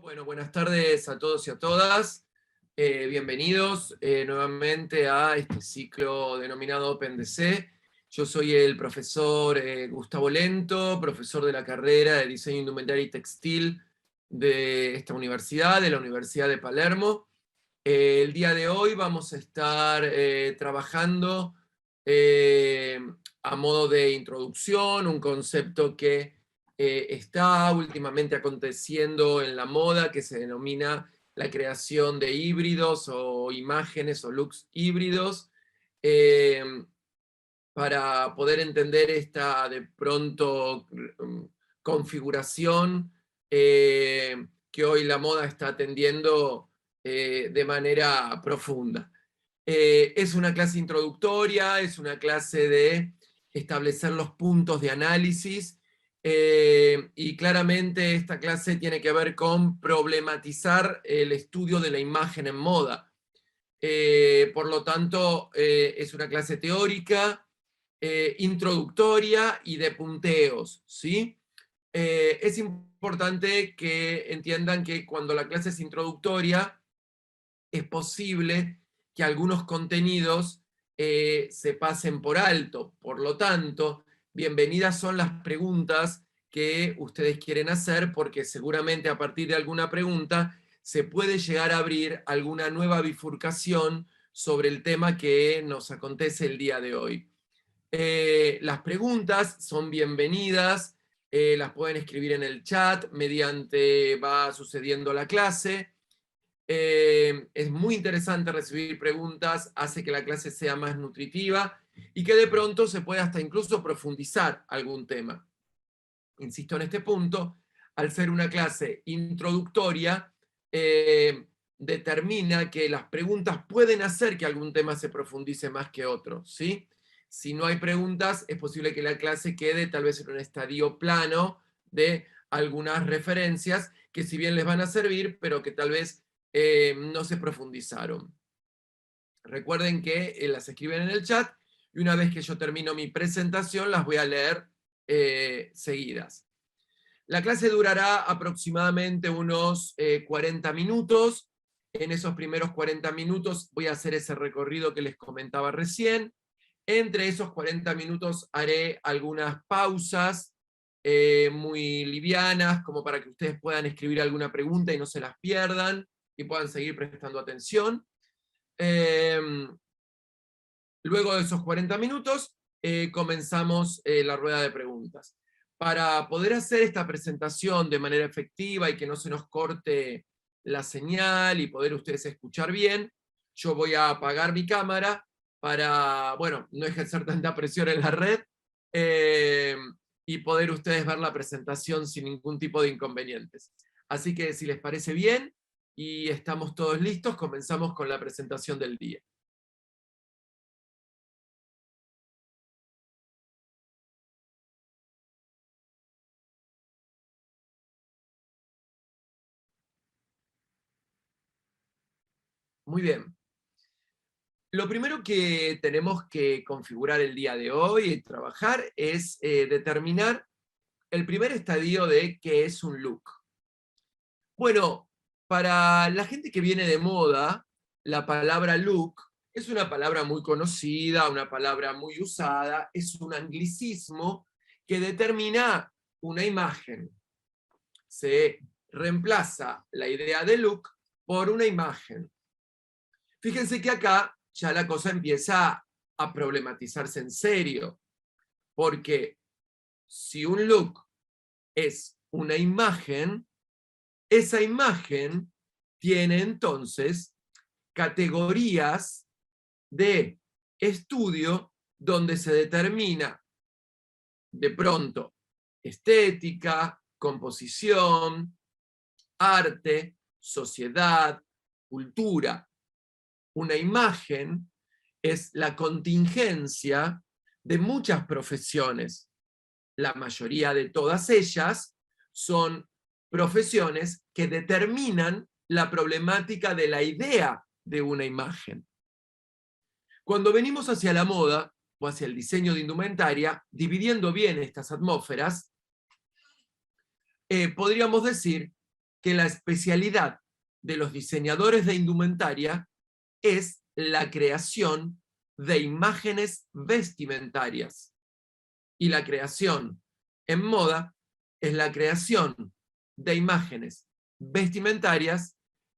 Bueno, buenas tardes a todos y a todas. Bienvenidos nuevamente a este ciclo denominado OpenDC. Yo soy el profesor Gustavo Lento, profesor de la carrera de Diseño Indumentaria y Textil de esta universidad, de la Universidad de Palermo. El día de hoy vamos a estar trabajando a modo de introducción, un concepto que está últimamente aconteciendo en la moda, que se denomina la creación de híbridos o imágenes o looks híbridos, eh, para poder entender esta de pronto configuración que hoy la moda está atendiendo de manera profunda. Es una clase introductoria, es una clase de establecer los puntos de análisis, y claramente esta clase tiene que ver con problematizar el estudio de la imagen en moda. Por lo tanto, es una clase teórica, introductoria y de punteos, ¿sí? Es importante que entiendan que cuando la clase es introductoria, es posible que algunos contenidos se pasen por alto. Por lo tanto, bienvenidas son las preguntas que ustedes quieren hacer, porque seguramente a partir de alguna pregunta se puede llegar a abrir alguna nueva bifurcación sobre el tema que nos acontece el día de hoy. Las preguntas son bienvenidas, las pueden escribir en el chat mediante va sucediendo la clase. Es muy interesante recibir preguntas, hace que la clase sea más nutritiva y que de pronto se pueda hasta incluso profundizar algún tema. Insisto en este punto, al ser una clase introductoria, determina que las preguntas pueden hacer que algún tema se profundice más que otro, ¿sí? Si no hay preguntas, es posible que la clase quede tal vez en un estadio plano de algunas referencias que si bien les van a servir, pero que tal vez no se profundizaron. Recuerden que las escriben en el chat y una vez que yo termino mi presentación las voy a leer seguidas. La clase durará aproximadamente unos 40 minutos. En esos primeros 40 minutos voy a hacer ese recorrido que les comentaba recién. Entre esos 40 minutos haré algunas pausas muy livianas, como para que ustedes puedan escribir alguna pregunta y no se las pierdan, y puedan seguir prestando atención. Luego de esos 40 minutos, comenzamos la rueda de preguntas. Para poder hacer esta presentación de manera efectiva y que no se nos corte la señal y poder ustedes escuchar bien, yo voy a apagar mi cámara para, bueno, no ejercer tanta presión en la red, eh, y poder ustedes ver la presentación sin ningún tipo de inconvenientes. Así que si les parece bien y estamos todos listos, comenzamos con la presentación del día. Muy bien. Lo primero que tenemos que configurar el día de hoy y trabajar es determinar el primer estadio de qué es un look. Bueno, para la gente que viene de moda, la palabra look es una palabra muy conocida, una palabra muy usada, es un anglicismo que determina una imagen. Se reemplaza la idea de look por una imagen. Fíjense que acá ya la cosa empieza a problematizarse en serio, porque si un look es una imagen, esa imagen tiene entonces categorías de estudio donde se determina de pronto estética, composición, arte, sociedad, cultura. Una imagen es la contingencia de muchas profesiones. La mayoría de todas ellas son profesiones que determinan la problemática de la idea de una imagen. Cuando venimos hacia la moda o hacia el diseño de indumentaria, dividiendo bien estas atmósferas, podríamos decir que la especialidad de los diseñadores de indumentaria es la creación de imágenes vestimentarias. Y la creación en moda es la creación de imágenes vestimentarias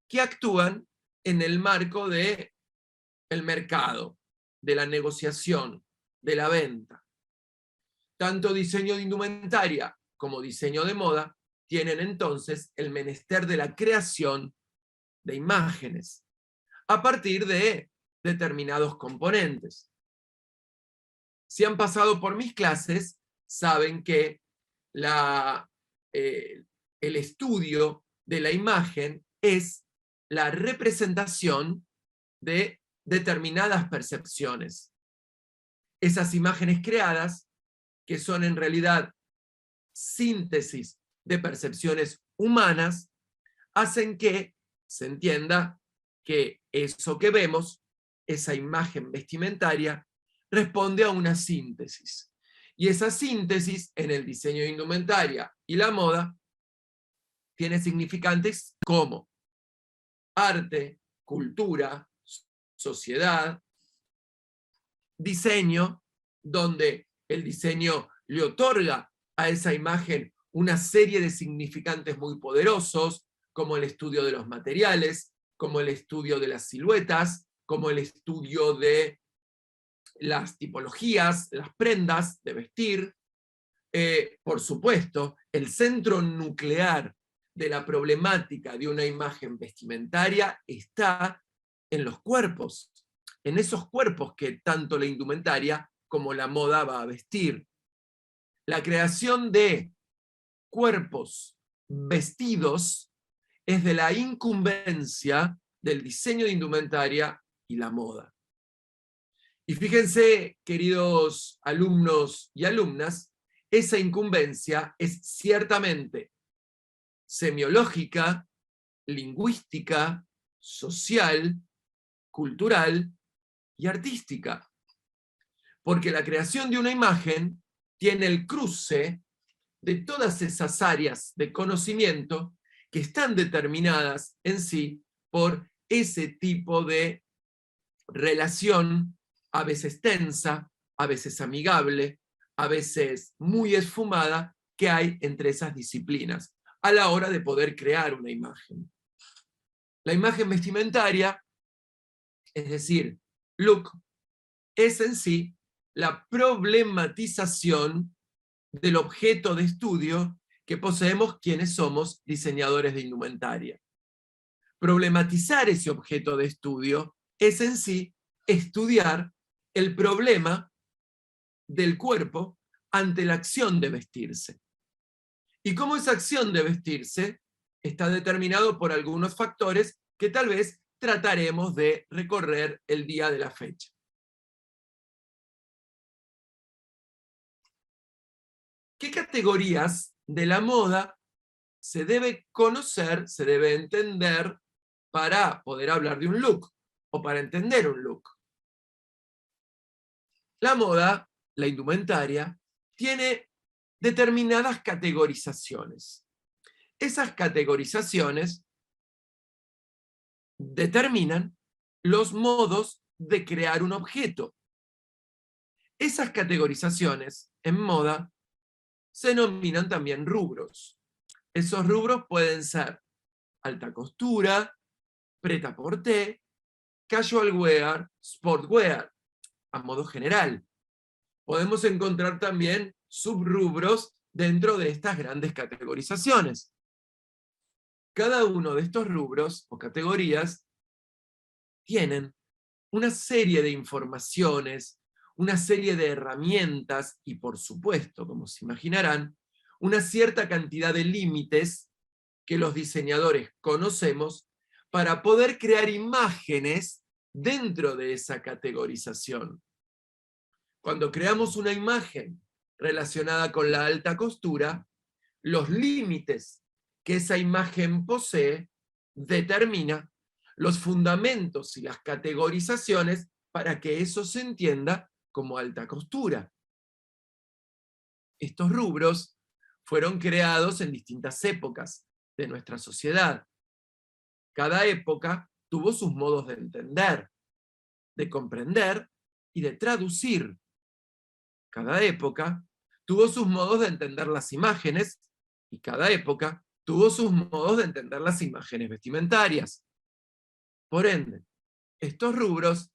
que actúan en el marco del mercado, de la negociación, de la venta. Tanto diseño de indumentaria como diseño de moda tienen entonces el menester de la creación de imágenes a partir de determinados componentes. Si han pasado por mis clases, saben que el estudio de la imagen es la representación de determinadas percepciones. Esas imágenes creadas, que son en realidad síntesis de percepciones humanas, hacen que se entienda que eso que vemos, esa imagen vestimentaria, responde a una síntesis. Y esa síntesis en el diseño de indumentaria y la moda tiene significantes como arte, cultura, sociedad, diseño, donde el diseño le otorga a esa imagen una serie de significantes muy poderosos, como el estudio de los materiales, como el estudio de las siluetas, como el estudio de las tipologías, las prendas de vestir. Por supuesto, el centro nuclear de la problemática de una imagen vestimentaria está en los cuerpos, en esos cuerpos que tanto la indumentaria como la moda va a vestir. La creación de cuerpos vestidos es de la incumbencia del diseño de indumentaria y la moda. Y fíjense, queridos alumnos y alumnas, esa incumbencia es ciertamente semiológica, lingüística, social, cultural y artística. Porque la creación de una imagen tiene el cruce de todas esas áreas de conocimiento que están determinadas en sí por ese tipo de relación, a veces tensa, a veces amigable, a veces muy esfumada, que hay entre esas disciplinas a la hora de poder crear una imagen. La imagen vestimentaria, es decir, look, es en sí la problematización del objeto de estudio que poseemos quienes somos diseñadores de indumentaria. Problematizar ese objeto de estudio es en sí estudiar el problema del cuerpo ante la acción de vestirse. Y cómo esa acción de vestirse está determinado por algunos factores que tal vez trataremos de recorrer el día de la fecha. ¿Qué categorías de la moda se debe conocer, se debe entender para poder hablar de un look o para entender un look? La moda, la indumentaria, tiene determinadas categorizaciones. Esas categorizaciones determinan los modos de crear un objeto. Esas categorizaciones en moda se denominan también rubros. Esos rubros pueden ser alta costura, prêt-à-porter, casual wear, sportwear, a modo general. Podemos encontrar también subrubros dentro de estas grandes categorizaciones. Cada uno de estos rubros o categorías tienen una serie de informaciones, una serie de herramientas y, por supuesto, como se imaginarán, una cierta cantidad de límites que los diseñadores conocemos para poder crear imágenes dentro de esa categorización. Cuando creamos una imagen relacionada con la alta costura, los límites que esa imagen posee determina los fundamentos y las categorizaciones para que eso se entienda como alta costura. Estos rubros fueron creados en distintas épocas, de nuestra sociedad. Cada época tuvo sus modos de entender, de comprender y de traducir. Cada época tuvo sus modos de entender las imágenes y cada época tuvo sus modos de entender las imágenes vestimentarias. Por ende, estos rubros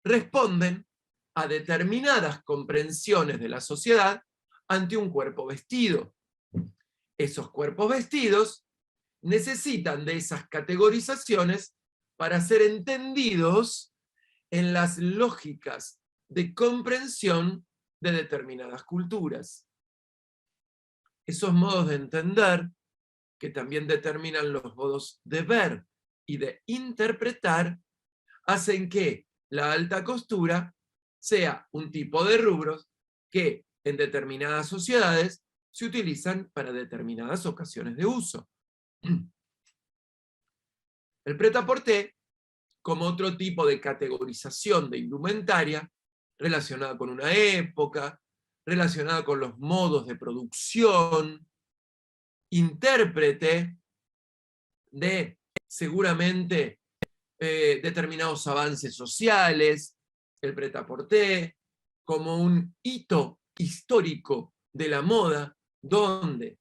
responden a determinadas comprensiones de la sociedad ante un cuerpo vestido. Esos cuerpos vestidos necesitan de esas categorizaciones para ser entendidos en las lógicas de comprensión de determinadas culturas. Esos modos de entender, que también determinan los modos de ver y de interpretar, hacen que la alta costura sea un tipo de rubros que en determinadas sociedades se utilizan para determinadas ocasiones de uso. El prêt-à-porter, como otro tipo de categorización de indumentaria, relacionada con una época, relacionada con los modos de producción, intérprete de seguramente determinados avances sociales, el prêt-à-porter, como un hito histórico de la moda, donde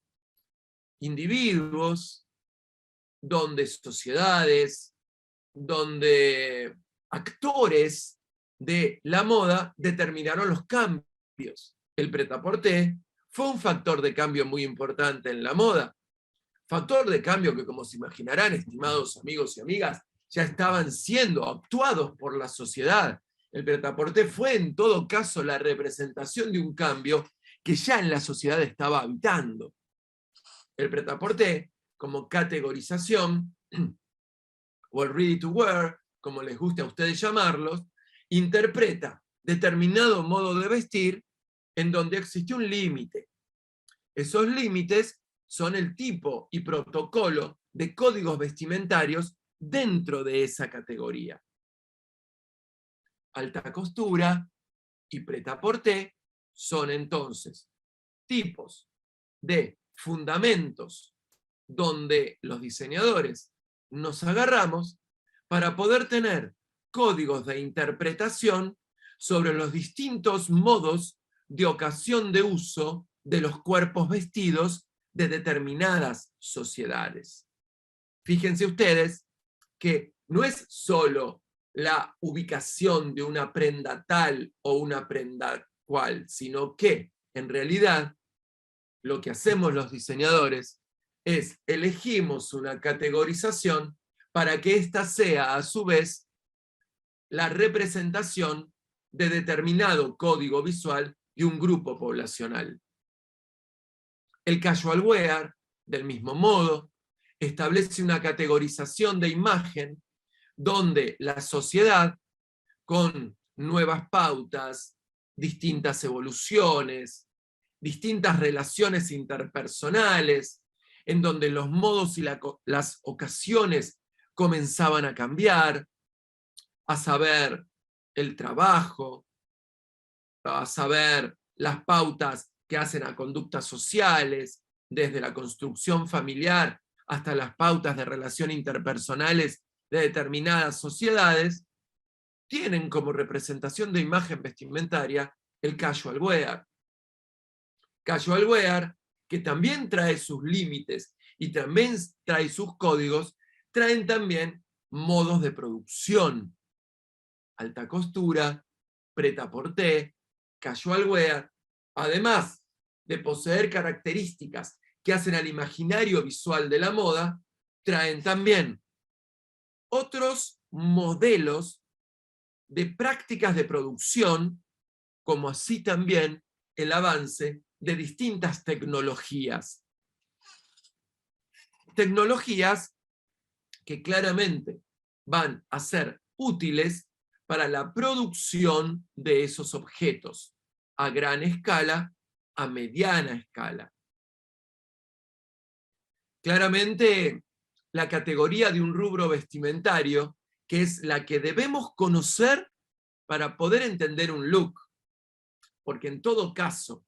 individuos, donde sociedades, donde actores de la moda determinaron los cambios. El prêt-à-porter fue un factor de cambio muy importante en la moda. Factor de cambio que, como se imaginarán, estimados amigos y amigas, ya estaban siendo actuados por la sociedad. El prêt-à-porter fue, en todo caso, la representación de un cambio que ya en la sociedad estaba habitando. El prêt-à-porter, como categorización, o el ready to wear, como les guste a ustedes llamarlos, interpreta determinado modo de vestir en donde existe un límite. Esos límites son el tipo y protocolo de códigos vestimentarios dentro de esa categoría. Alta costura y prêt-à-porter son entonces tipos de fundamentos donde los diseñadores nos agarramos para poder tener códigos de interpretación sobre los distintos modos de ocasión de uso de los cuerpos vestidos de determinadas sociedades. Fíjense ustedes que no es solo la ubicación de una prenda tal o una prenda cual, sino que, en realidad, lo que hacemos los diseñadores es elegimos una categorización para que ésta sea, a su vez, la representación de determinado código visual de un grupo poblacional. El casual wear, del mismo modo, establece una categorización de imagen donde la sociedad, con nuevas pautas, distintas evoluciones, distintas relaciones interpersonales, en donde los modos y las ocasiones comenzaban a cambiar, a saber, el trabajo, a saber, las pautas que hacen a conductas sociales, desde la construcción familiar hasta las pautas de relación interpersonales de determinadas sociedades, tienen como representación de imagen vestimentaria el casual wear. Casual wear, que también trae sus límites y también trae sus códigos, traen también modos de producción. Alta costura, prêt-à-porter, casual wear, además de poseer características que hacen al imaginario visual de la moda, traen también otros modelos de prácticas de producción, como así también el avance de distintas tecnologías. Tecnologías que claramente van a ser útiles para la producción de esos objetos, a gran escala, a mediana escala. Claramente, la categoría de un rubro vestimentario, que es la que debemos conocer para poder entender un look, porque en todo caso,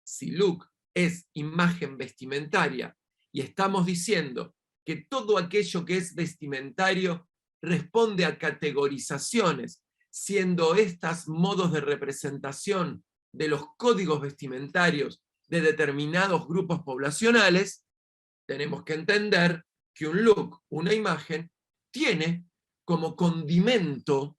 si look es imagen vestimentaria y estamos diciendo que todo aquello que es vestimentario responde a categorizaciones, siendo estas modos de representación de los códigos vestimentarios de determinados grupos poblacionales, tenemos que entender que un look, una imagen, tiene como condimento,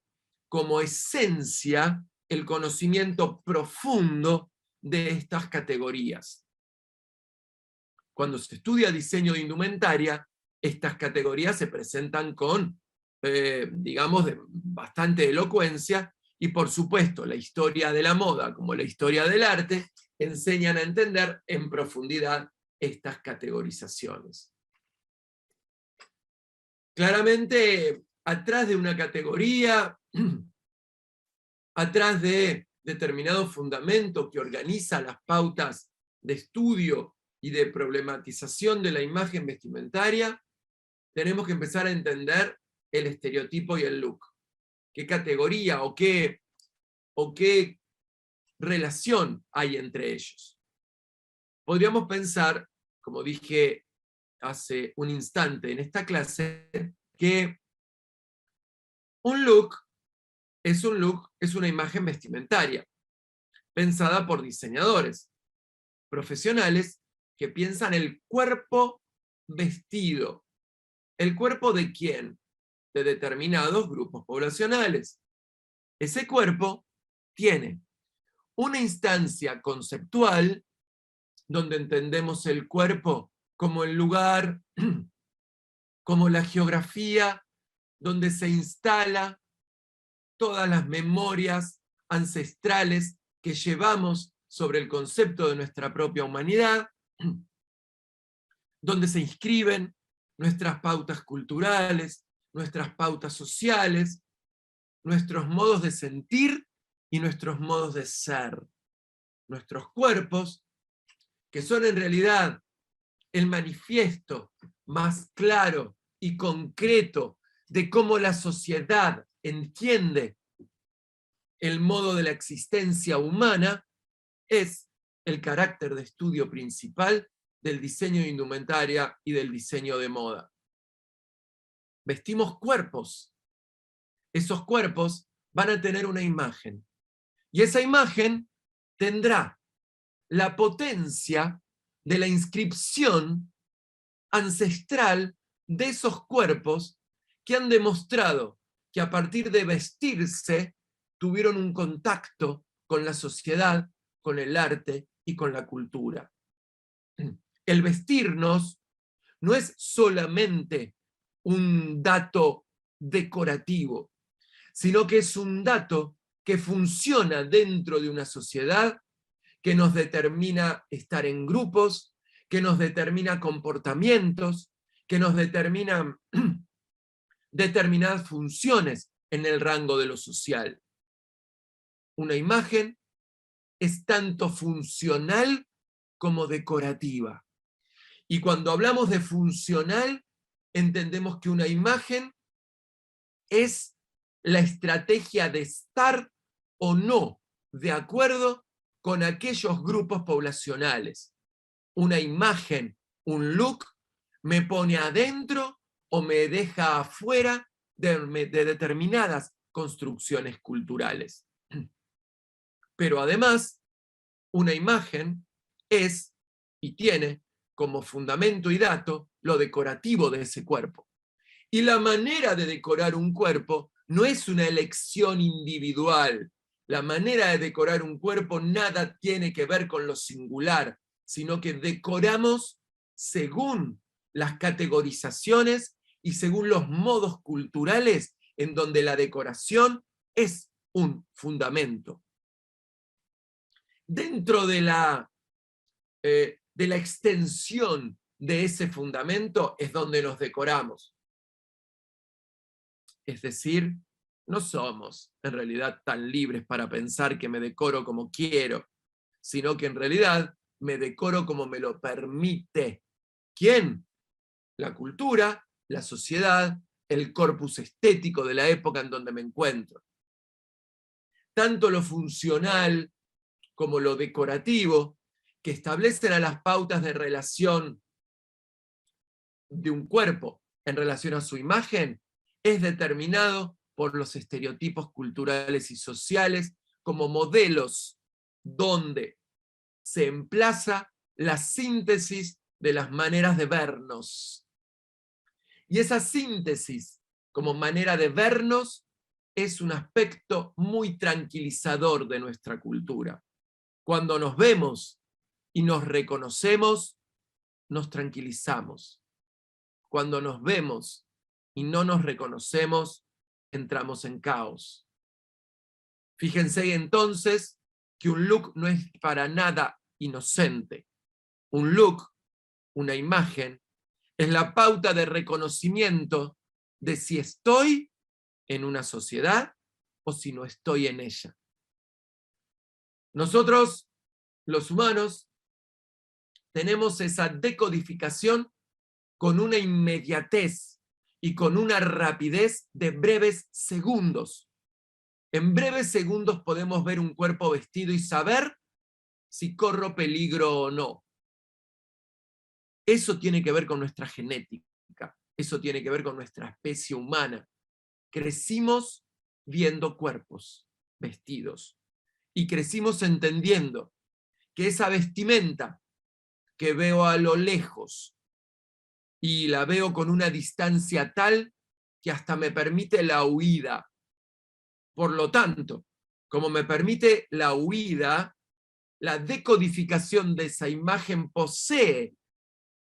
como esencia, el conocimiento profundo de estas categorías. Cuando se estudia diseño de indumentaria, estas categorías se presentan con, digamos, bastante elocuencia, y por supuesto la historia de la moda como la historia del arte enseñan a entender en profundidad estas categorizaciones. Claramente, atrás de una categoría, atrás de determinado fundamento que organiza las pautas de estudio y de problematización de la imagen vestimentaria, tenemos que empezar a entender el estereotipo y el look. ¿Qué categoría o qué relación hay entre ellos? Podríamos pensar, como dije hace un instante en esta clase, que un look es una imagen vestimentaria, pensada por diseñadores profesionales que piensan el cuerpo vestido. ¿El cuerpo de quién? De determinados grupos poblacionales. Ese cuerpo tiene una instancia conceptual donde entendemos el cuerpo como el lugar, como la geografía, donde se instala todas las memorias ancestrales que llevamos sobre el concepto de nuestra propia humanidad, donde se inscriben nuestras pautas culturales, nuestras pautas sociales, nuestros modos de sentir y nuestros modos de ser. Nuestros cuerpos, que son en realidad el manifiesto más claro y concreto de cómo la sociedad entiende el modo de la existencia humana, es el carácter de estudio principal del diseño de indumentaria y del diseño de moda. Vestimos cuerpos. Esos cuerpos van a tener una imagen. Y esa imagen tendrá la potencia de la inscripción ancestral de esos cuerpos que han demostrado que a partir de vestirse tuvieron un contacto con la sociedad, con el arte y con la cultura. El vestirnos no es solamente un dato decorativo, sino que es un dato que funciona dentro de una sociedad, que nos determina estar en grupos, que nos determina comportamientos, que nos determina determinadas funciones en el rango de lo social. Una imagen es tanto funcional como decorativa. Y cuando hablamos de funcional, entendemos que una imagen es la estrategia de estar o no de acuerdo con aquellos grupos poblacionales. Una imagen, un look, me pone adentro o me deja afuera de determinadas construcciones culturales. Pero además, una imagen es y tiene como fundamento y dato lo decorativo de ese cuerpo. Y la manera de decorar un cuerpo no es una elección individual. La manera de decorar un cuerpo nada tiene que ver con lo singular, sino que decoramos según las categorizaciones y según los modos culturales en donde la decoración es un fundamento. Dentro de la extensión de ese fundamento es donde nos decoramos. Es decir, no somos en realidad tan libres para pensar que me decoro como quiero, sino que en realidad me decoro como me lo permite. ¿Quién? La cultura, la sociedad, el corpus estético de la época en donde me encuentro. Tanto lo funcional como lo decorativo, que establecen a las pautas de relación de un cuerpo en relación a su imagen es determinado por los estereotipos culturales y sociales como modelos donde se emplaza la síntesis de las maneras de vernos. Y esa síntesis como manera de vernos es un aspecto muy tranquilizador de nuestra cultura. Cuando nos vemos y nos reconocemos, nos tranquilizamos. Cuando nos vemos y no nos reconocemos, entramos en caos. Fíjense entonces que un look no es para nada inocente. Un look, una imagen, es la pauta de reconocimiento de si estoy en una sociedad o si no estoy en ella. Nosotros, los humanos, tenemos esa decodificación con una inmediatez y con una rapidez de breves segundos. En breves segundos podemos ver un cuerpo vestido y saber si corro peligro o no. Eso tiene que ver con nuestra genética, eso tiene que ver con nuestra especie humana. Crecimos viendo cuerpos vestidos y crecimos entendiendo que esa vestimenta que veo a lo lejos y la veo con una distancia tal que hasta me permite la huida. Por lo tanto, como me permite la huida, la decodificación de esa imagen posee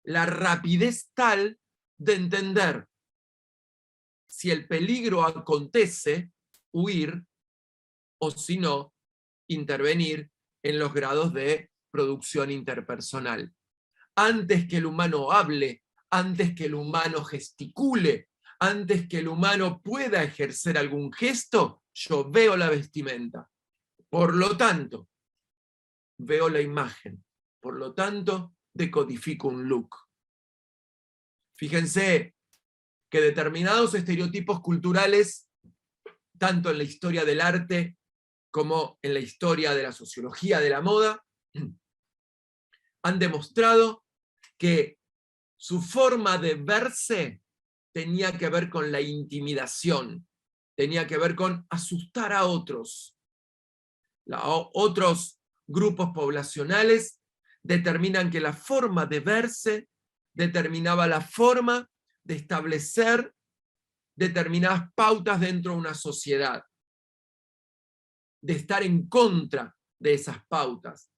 la rapidez tal de entender si el peligro acontece, huir, o si no, intervenir en los grados de producción interpersonal. Antes que el humano hable, antes que el humano gesticule, antes que el humano pueda ejercer algún gesto, yo veo la vestimenta. Por lo tanto, veo la imagen. Por lo tanto, decodifico un look. Fíjense que determinados estereotipos culturales, tanto en la historia del arte como en la historia de la sociología de la moda, han demostrado que su forma de verse tenía que ver con la intimidación, tenía que ver con asustar a otros. Otros grupos poblacionales determinan que la forma de verse determinaba la forma de establecer determinadas pautas dentro de una sociedad, de estar en contra de esas pautas.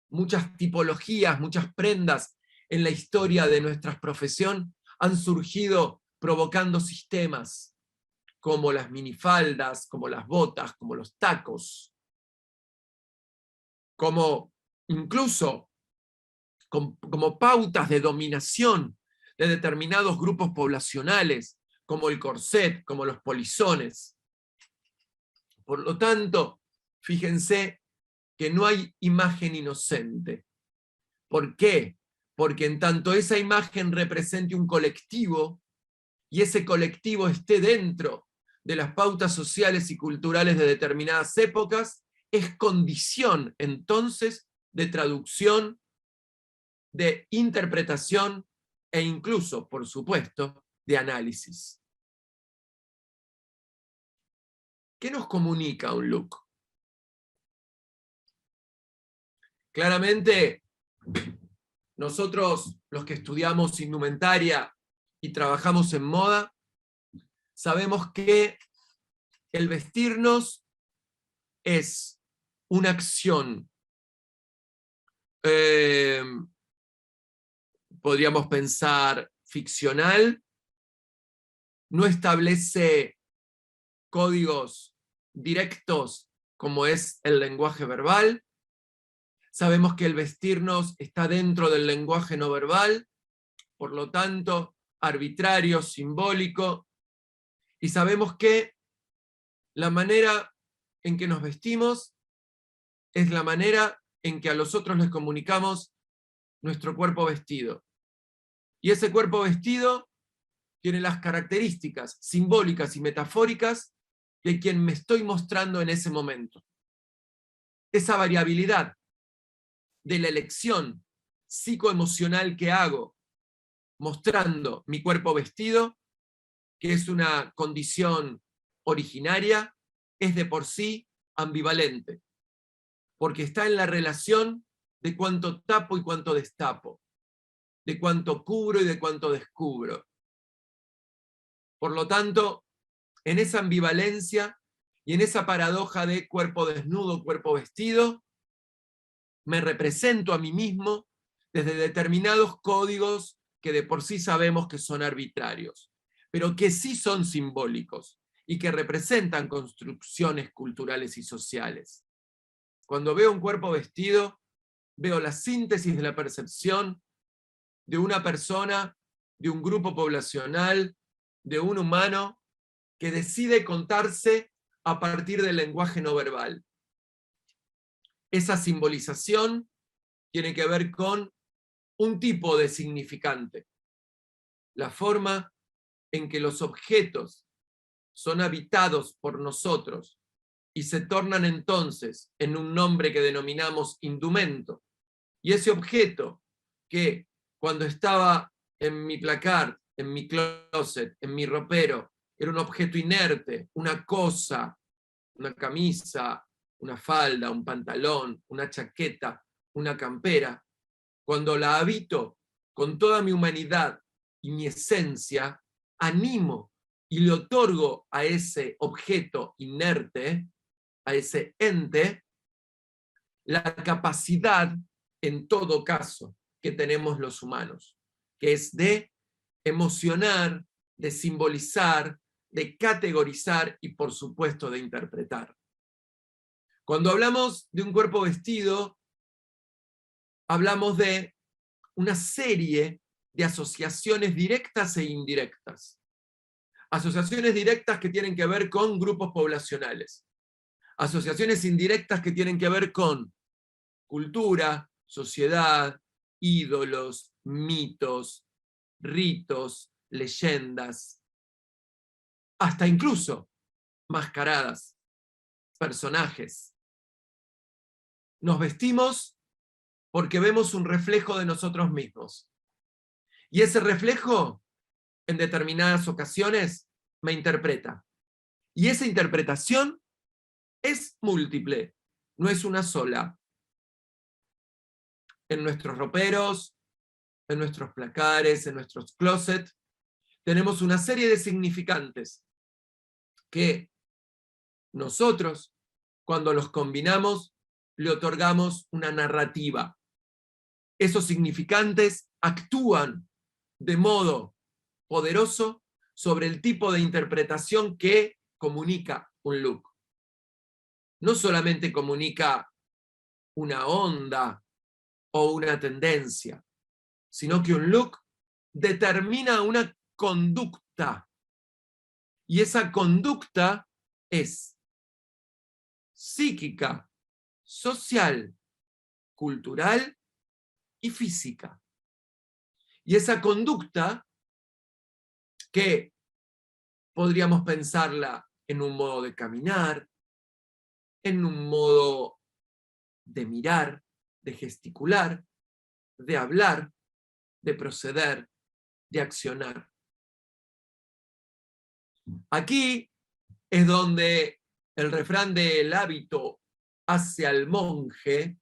Muchas tipologías, muchas prendas en la historia de nuestra profesión han surgido provocando sistemas, como las minifaldas, como las botas, como los tacos, como incluso como pautas de dominación de determinados grupos poblacionales, como el corset, como los polizones. Por lo tanto, fíjense que no hay imagen inocente. ¿Por qué? Porque en tanto esa imagen represente un colectivo, y ese colectivo esté dentro de las pautas sociales y culturales de determinadas épocas, es condición entonces de traducción, de interpretación e incluso, por supuesto, de análisis. ¿Qué nos comunica un look? Claramente, nosotros, los que estudiamos indumentaria y trabajamos en moda, sabemos que el vestirnos es una acción, podríamos pensar ficcional, no establece códigos directos como es el lenguaje verbal. Sabemos que el vestirnos está dentro del lenguaje no verbal, por lo tanto, arbitrario, simbólico, y sabemos que la manera en que nos vestimos es la manera en que a los otros les comunicamos nuestro cuerpo vestido. Y ese cuerpo vestido tiene las características simbólicas y metafóricas de quien me estoy mostrando en ese momento. Esa variabilidad de la elección psicoemocional que hago mostrando mi cuerpo vestido, que es una condición originaria, es de por sí ambivalente, porque está en la relación de cuánto tapo y cuánto destapo, de cuánto cubro y de cuánto descubro. Por lo tanto, en esa ambivalencia y en esa paradoja de cuerpo desnudo, cuerpo vestido, me represento a mí mismo desde determinados códigos que de por sí sabemos que son arbitrarios, pero que sí son simbólicos y que representan construcciones culturales y sociales. Cuando veo un cuerpo vestido, veo la síntesis de la percepción de una persona, de un grupo poblacional, de un humano que decide contarse a partir del lenguaje no verbal. Esa simbolización tiene que ver con un tipo de significante, la forma en que los objetos son habitados por nosotros y se tornan entonces en un nombre que denominamos indumento. Y ese objeto que cuando estaba en mi placard, en mi closet, en mi ropero, era un objeto inerte, una cosa, una camisa, una falda, un pantalón, una chaqueta, una campera, cuando la habito con toda mi humanidad y mi esencia, animo y le otorgo a ese objeto inerte, a ese ente, la capacidad, en todo caso, que tenemos los humanos, que es de emocionar, de simbolizar, de categorizar y, por supuesto, de interpretar. Cuando hablamos de un cuerpo vestido, hablamos de una serie de asociaciones directas e indirectas. Asociaciones directas que tienen que ver con grupos poblacionales. Asociaciones indirectas que tienen que ver con cultura, sociedad, ídolos, mitos, ritos, leyendas, hasta incluso mascaradas, personajes. Nos vestimos porque vemos un reflejo de nosotros mismos. Y ese reflejo, en determinadas ocasiones, me interpreta. Y esa interpretación es múltiple, no es una sola. En nuestros roperos, en nuestros placares, en nuestros closets, tenemos una serie de significantes que nosotros, cuando los combinamos, le otorgamos una narrativa. Esos significantes actúan de modo poderoso sobre el tipo de interpretación que comunica un look. No solamente comunica una onda o una tendencia, sino que un look determina una conducta. Y esa conducta es psíquica, social, cultural y física. Y esa conducta, que podríamos pensarla en un modo de caminar, en un modo de mirar, de gesticular, de hablar, de proceder, de accionar. Aquí es donde el refrán del hábito hace al monje,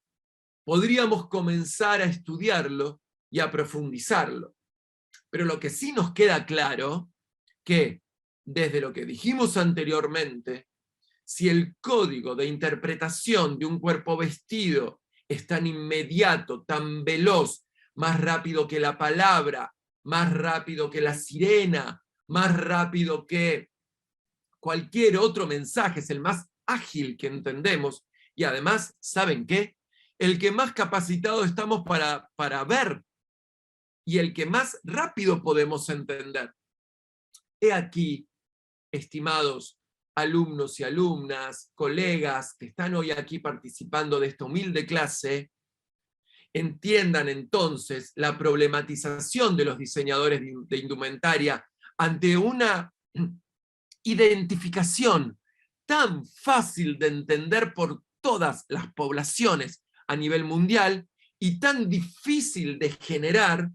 podríamos comenzar a estudiarlo y a profundizarlo. Pero lo que sí nos queda claro, que desde lo que dijimos anteriormente, si el código de interpretación de un cuerpo vestido es tan inmediato, tan veloz, más rápido que la palabra, más rápido que la sirena, más rápido que cualquier otro mensaje, es el más ágil que entendemos, y además, ¿saben qué? El que más capacitado estamos para ver, y el que más rápido podemos entender. He aquí, estimados alumnos y alumnas, colegas que están hoy aquí participando de esta humilde clase, entiendan entonces la problematización de los diseñadores de indumentaria ante una identificación tan fácil de entender por todas las poblaciones a nivel mundial y tan difícil de generar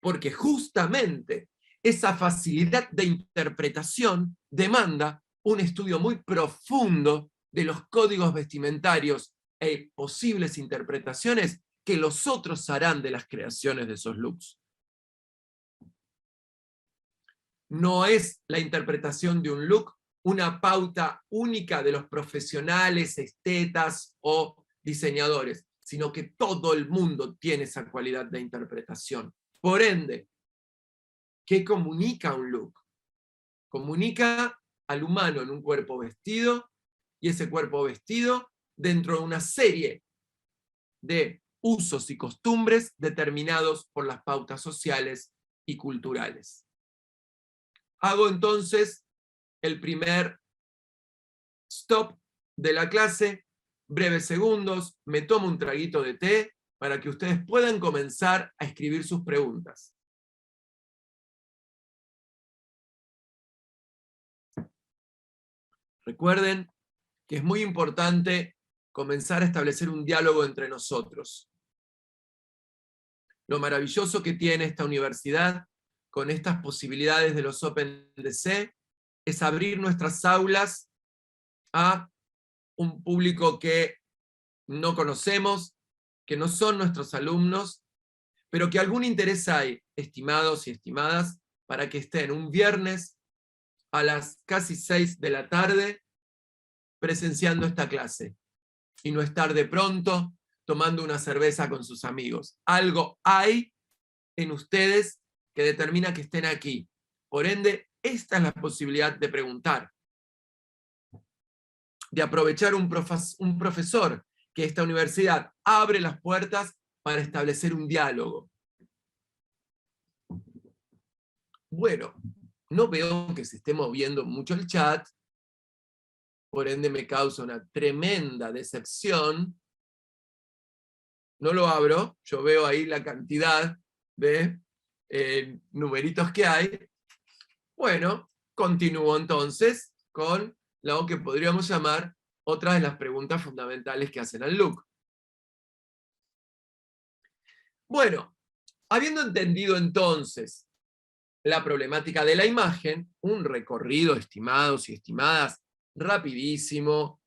porque justamente esa facilidad de interpretación demanda un estudio muy profundo de los códigos vestimentarios e posibles interpretaciones que los otros harán de las creaciones de esos looks. No es la interpretación de un look una pauta única de los profesionales, estetas o diseñadores, sino que todo el mundo tiene esa cualidad de interpretación. Por ende, ¿qué comunica un look? Comunica al humano en un cuerpo vestido, y ese cuerpo vestido dentro de una serie de usos y costumbres determinados por las pautas sociales y culturales. Hago entonces el primer stop de la clase, breves segundos, me tomo un traguito de té para que ustedes puedan comenzar a escribir sus preguntas. Recuerden que es muy importante comenzar a establecer un diálogo entre nosotros. Lo maravilloso que tiene esta universidad con estas posibilidades de los OpenDC es abrir nuestras aulas a un público que no conocemos, que no son nuestros alumnos, pero que algún interés hay, estimados y estimadas, para que estén un viernes a las casi 6 de la tarde presenciando esta clase, y no estar de pronto tomando una cerveza con sus amigos. Algo hay en ustedes que determina que estén aquí. Por ende, esta es la posibilidad de preguntar, de aprovechar un profesor que esta universidad abre las puertas para establecer un diálogo. Bueno, no veo que se esté moviendo mucho el chat, por ende me causa una tremenda decepción. No lo abro, yo veo ahí la cantidad de numeritos que hay. Bueno, continúo entonces con lo que podríamos llamar otra de las preguntas fundamentales que hacen al look. Bueno, habiendo entendido entonces la problemática de la imagen, un recorrido, estimados y estimadas, rapidísimo,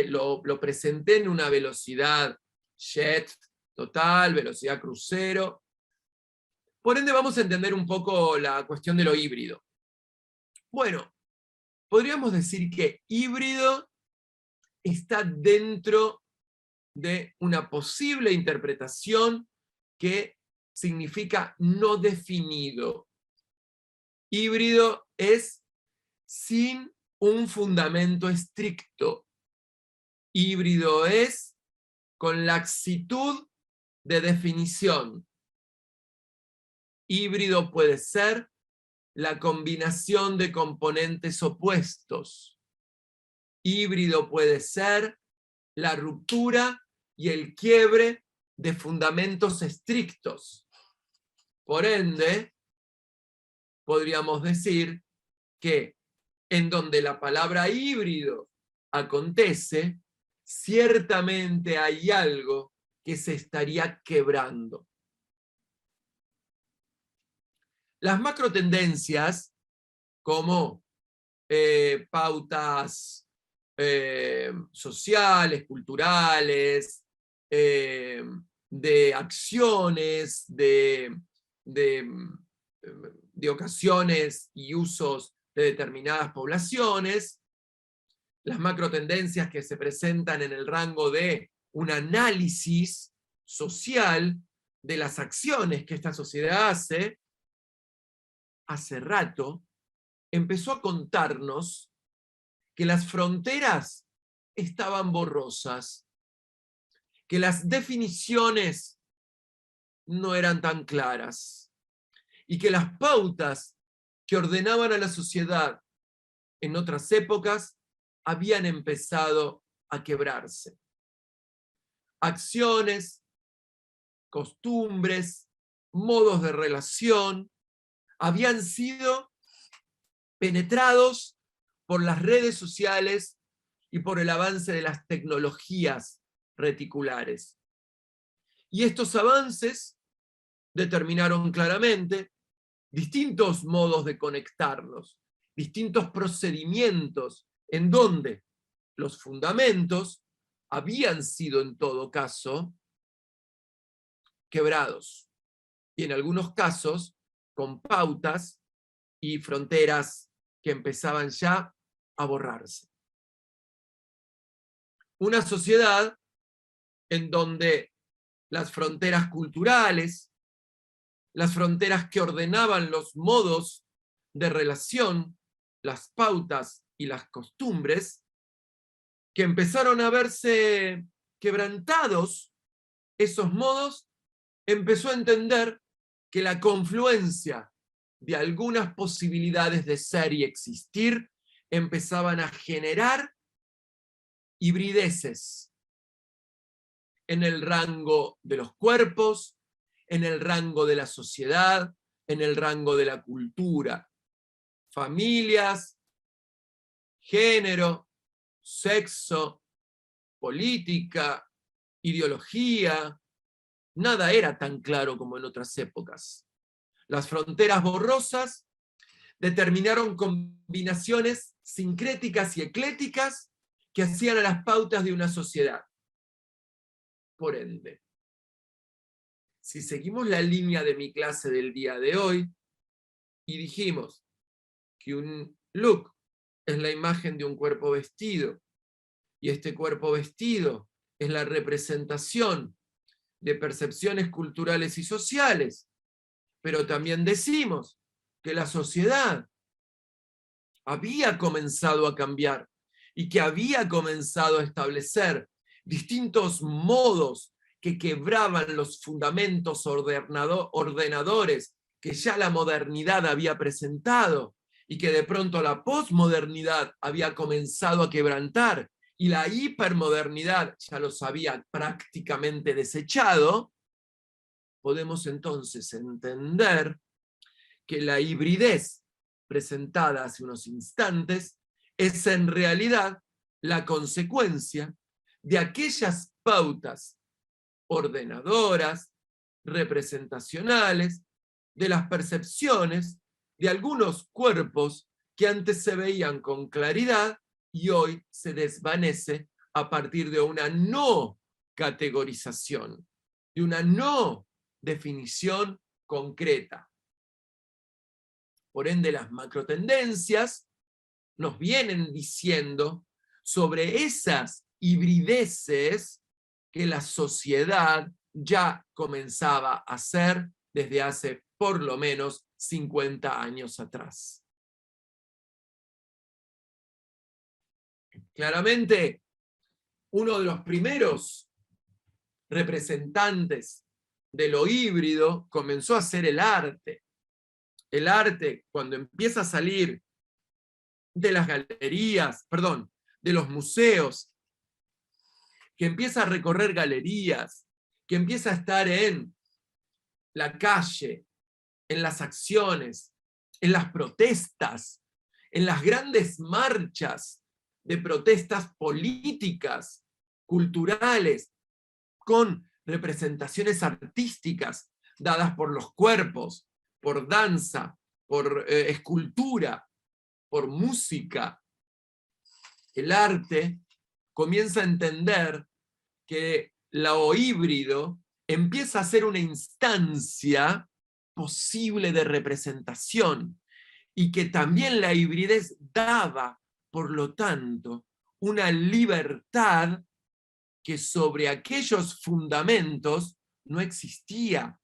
lo presenté en una velocidad jet total, velocidad crucero. Por ende vamos a entender un poco la cuestión de lo híbrido. Bueno, podríamos decir que híbrido está dentro de una posible interpretación que significa no definido. Híbrido es sin un fundamento estricto. Híbrido es con laxitud de definición. Híbrido puede ser la combinación de componentes opuestos. Híbrido puede ser la ruptura y el quiebre de fundamentos estrictos. Por ende, podríamos decir que en donde la palabra híbrido acontece, ciertamente hay algo que se estaría quebrando. Las macrotendencias, como pautas sociales, culturales, de acciones, de ocasiones y usos de determinadas poblaciones, las macrotendencias que se presentan en el rango de un análisis social de las acciones que esta sociedad hace rato empezó a contarnos que las fronteras estaban borrosas, que las definiciones no eran tan claras, y que las pautas que ordenaban a la sociedad en otras épocas habían empezado a quebrarse. Acciones, costumbres, modos de relación habían sido penetrados por las redes sociales y por el avance de las tecnologías reticulares. Y estos avances determinaron claramente distintos modos de conectarnos, distintos procedimientos en donde los fundamentos habían sido en todo caso quebrados, y en algunos casos con pautas y fronteras que empezaban ya a borrarse. Una sociedad en donde las fronteras culturales, las fronteras que ordenaban los modos de relación, las pautas y las costumbres, que empezaron a verse quebrantados esos modos, empezó a entender que la confluencia de algunas posibilidades de ser y existir empezaban a generar hibrideces en el rango de los cuerpos, en el rango de la sociedad, en el rango de la cultura. Familias, género, sexo, política, ideología, nada era tan claro como en otras épocas. Las fronteras borrosas determinaron combinaciones sincréticas y ecléticas que hacían a las pautas de una sociedad. Por ende, si seguimos la línea de mi clase del día de hoy y dijimos que un look es la imagen de un cuerpo vestido, y este cuerpo vestido es la representación de percepciones culturales y sociales, pero también decimos que la sociedad había comenzado a cambiar y que había comenzado a establecer distintos modos que quebraban los fundamentos ordenadores que ya la modernidad había presentado y que de pronto la posmodernidad había comenzado a quebrantar y la hipermodernidad ya los había prácticamente desechado, podemos entonces entender que la hibridez presentada hace unos instantes es en realidad la consecuencia de aquellas pautas ordenadoras, representacionales, de las percepciones de algunos cuerpos que antes se veían con claridad y hoy se desvanece a partir de una no categorización, de una no definición concreta. Por ende, las macrotendencias nos vienen diciendo sobre esas hibrideces que la sociedad ya comenzaba a hacer desde hace por lo menos 50 años atrás. Claramente, uno de los primeros representantes de lo híbrido comenzó a ser el arte. El arte, cuando empieza a salir de las galerías, perdón, de los museos, que empieza a recorrer galerías, que empieza a estar en la calle, en las acciones, en las protestas, en las grandes marchas de protestas políticas, culturales, con representaciones artísticas dadas por los cuerpos, por danza, por escultura, por música. El arte comienza a entender que lo híbrido empieza a ser una instancia posible de representación y que también la hibridez daba, por lo tanto, una libertad que sobre aquellos fundamentos no existía.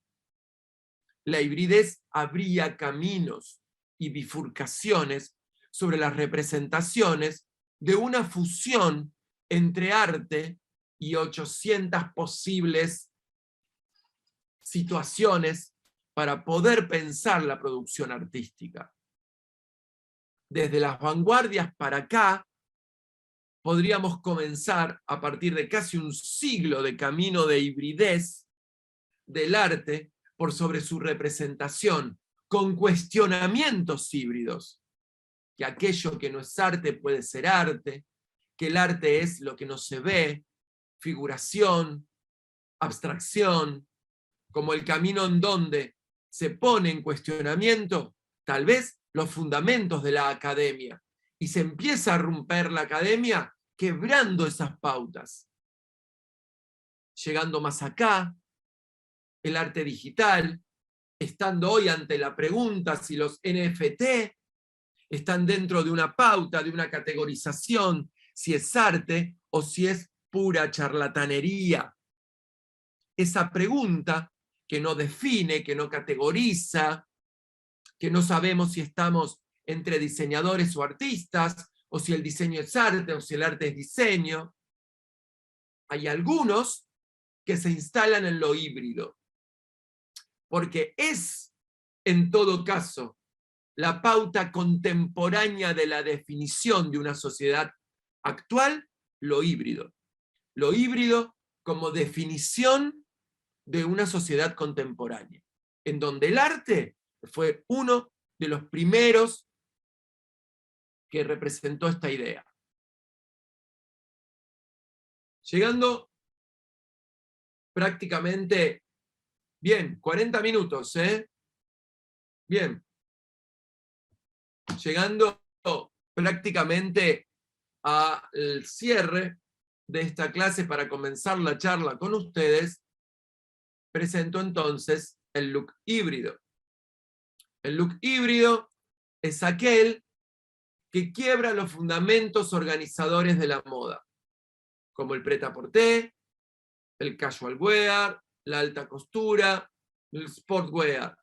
La hibridez abría caminos y bifurcaciones sobre las representaciones de una fusión entre arte y 800 posibles situaciones para poder pensar la producción artística. Desde las vanguardias para acá, podríamos comenzar a partir de casi un siglo de camino de hibridez del arte por sobre su representación, con cuestionamientos híbridos, que aquello que no es arte puede ser arte, que el arte es lo que no se ve, figuración, abstracción, como el camino en donde se pone en cuestionamiento tal vez los fundamentos de la academia, y se empieza a romper la academia quebrando esas pautas. Llegando más acá, el arte digital, estando hoy ante la pregunta si los NFT están dentro de una pauta, de una categorización, si es arte o si es pura charlatanería. Esa pregunta que no define, que no categoriza, que no sabemos si estamos entre diseñadores o artistas, o si el diseño es arte, o si el arte es diseño. Hay algunos que se instalan en lo híbrido, porque es, en todo caso, la pauta contemporánea de la definición de una sociedad actual, lo híbrido. Lo híbrido como definición de una sociedad contemporánea, en donde el arte fue uno de los primeros que representó esta idea. Llegando prácticamente, bien, 40 minutos, ¿eh? Bien. Llegando prácticamente al cierre de esta clase para comenzar la charla con ustedes, presento entonces el look híbrido. El look híbrido es aquel que quiebra los fundamentos organizadores de la moda, como el prêt-à-porter, el casual wear, la alta costura, el sportwear,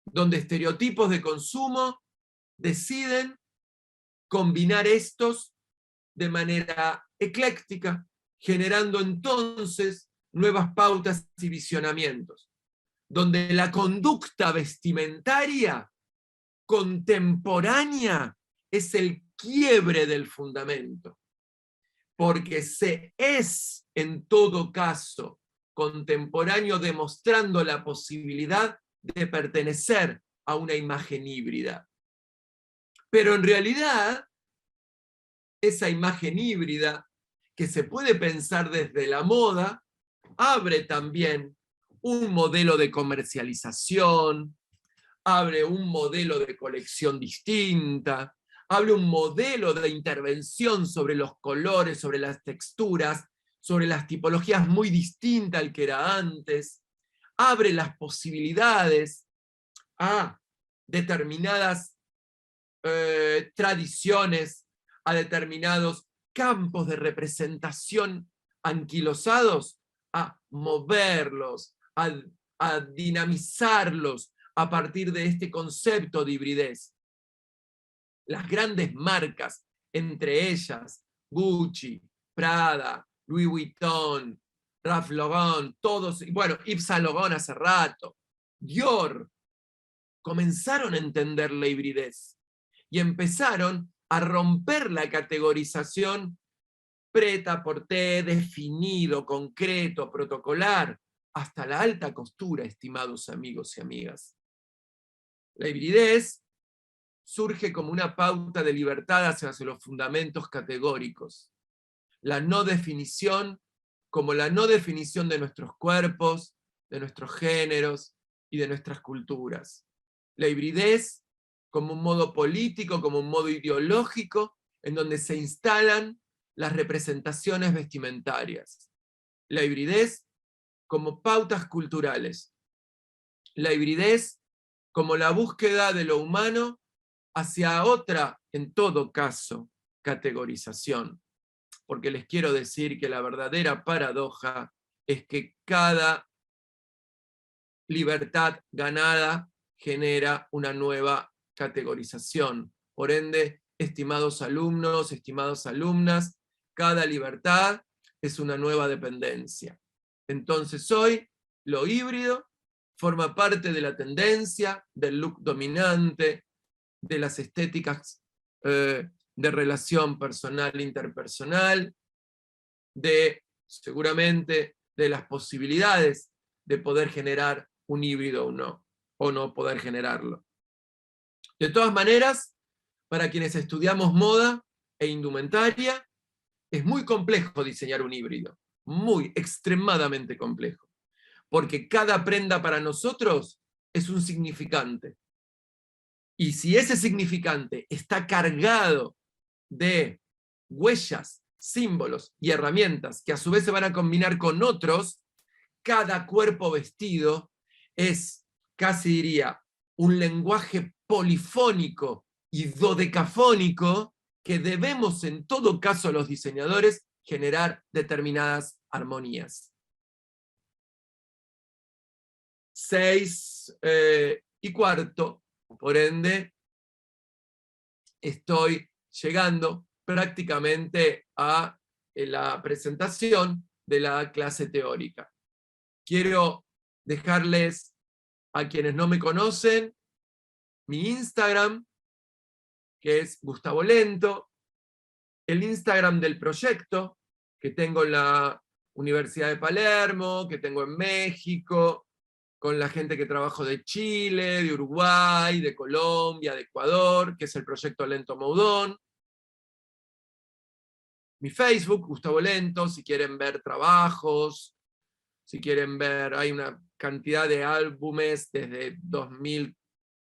donde estereotipos de consumo deciden combinar estos de manera ecléctica, generando entonces nuevas pautas y visionamientos, donde la conducta vestimentaria contemporánea es el quiebre del fundamento, porque se es en todo caso contemporáneo, demostrando la posibilidad de pertenecer a una imagen híbrida. Pero en realidad, esa imagen híbrida, que se puede pensar desde la moda, abre también un modelo de comercialización, abre un modelo de colección distinta, abre un modelo de intervención sobre los colores, sobre las texturas, sobre las tipologías muy distinta al que era antes, abre las posibilidades a determinadas tradiciones, a determinados campos de representación anquilosados, a moverlos, a dinamizarlos a partir de este concepto de hibridez. Las grandes marcas, entre ellas Gucci, Prada, Louis Vuitton, Ralph Lauren, todos, bueno, Yves Saint Laurent hace rato, Dior, comenzaron a entender la hibridez y empezaron a romper la categorización prêt-à-porter, definido, concreto, protocolar, hasta la alta costura, estimados amigos y amigas. La hibridez surge como una pauta de libertad hacia los fundamentos categóricos. La no definición como la no definición de nuestros cuerpos, de nuestros géneros y de nuestras culturas. La hibridez como un modo político, como un modo ideológico, en donde se instalan las representaciones vestimentarias. La hibridez como pautas culturales. La hibridez como la búsqueda de lo humano hacia otra, en todo caso, categorización. Porque les quiero decir que la verdadera paradoja es que cada libertad ganada genera una nueva categorización. Por ende, estimados alumnos, estimadas alumnas, cada libertad es una nueva dependencia. Entonces hoy, lo híbrido forma parte de la tendencia, del look dominante, de las estéticas de relación personal e interpersonal, seguramente de las posibilidades de poder generar un híbrido o no poder generarlo. De todas maneras, para quienes estudiamos moda e indumentaria, es muy complejo diseñar un híbrido, muy, extremadamente complejo, porque cada prenda para nosotros es un significante. Y si ese significante está cargado de huellas, símbolos y herramientas que a su vez se van a combinar con otros, cada cuerpo vestido es, casi diría, un lenguaje polifónico y dodecafónico que debemos en todo caso los diseñadores generar determinadas armonías. 6:15, por ende, estoy llegando prácticamente a la presentación de la clase teórica. Quiero dejarles a quienes no me conocen mi Instagram, que es Gustavo Lento, el Instagram del proyecto, que tengo en la Universidad de Palermo, que tengo en México, con la gente que trabajo de Chile, de Uruguay, de Colombia, de Ecuador, que es el proyecto Lento Moudon. Mi Facebook, Gustavo Lento, si quieren ver trabajos, si quieren ver, hay una cantidad de álbumes desde 2000,